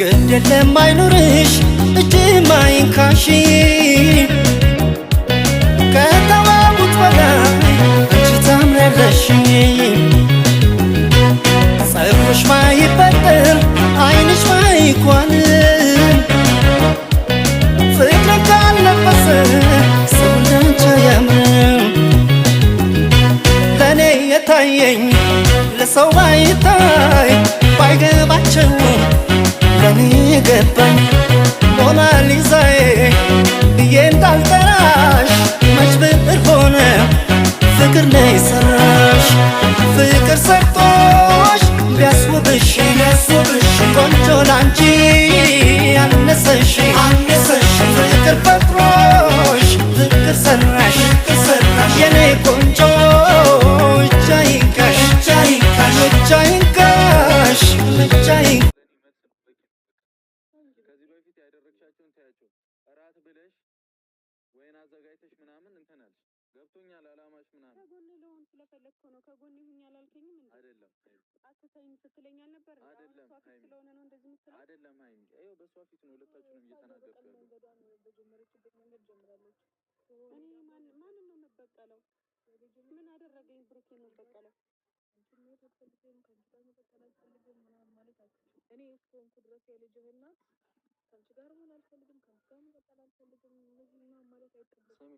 ግድ የለም አይኑርሽ እጅ ማይንካሽ ከተዋቡት በላይ አንቺ ታምሪያለሽ ጸጉርሽ ማይበጠር አይንሽ ማይኳን ፍቅር ካልለበሰ ሰው እንዳንቺ አያምርም ለእኔ የታየኝ ለሰው ባይታይ ባይገባቸው ለኔ ገባኝ ሞናሊዛዬ ብዬ እንዳልጠራሽ መች ብዕር ሆነ ፍቅር ነው የሰራሽ ፍቅር ሰርቶሽ ቢያስውብሽ ቆንጆ ላንቺ አነሰሽ ፍቅር ፈጥሮሽ ፍቅር ሰራሽ የኔ ቆንጆ እጅ አይንካሽ እጅ አይንካሽ እጅ አይንካሽ ከዚህ በፊት ያደረግሻቸውን ታያቸው እራት ብለሽ ወይን አዘጋጅተሽ ምናምን እንትናል ገብቶኛል አላማሽ ምናምን ከጎን ለሆን ስለፈለግኩ ነው ከጎን ይሁን ያላልከኝም እንዴ አይደለም አትተይኝ ስትለኝ ነበር አይደለም ስለሆነ ነው እንደዚህ የምትለው አይደለም ሃይሚ አይው በሷ ፊት ነው ሁለታችሁንም እየተናገርኩ ያለው በጀመረችበት መንገድ ጀምራለች እኔ ማንን ነው መበቀለው ምን አደረገኝ ብሩኬ ነው መበቀለው እኔ እስከሆንኩ ድረስ የልጅህና ከአንቺ ጋር መሆን አልፈልግም ከአንቺ ጋር መቀጠል አልፈልግም እነዚህ ማለት አይጠበቅም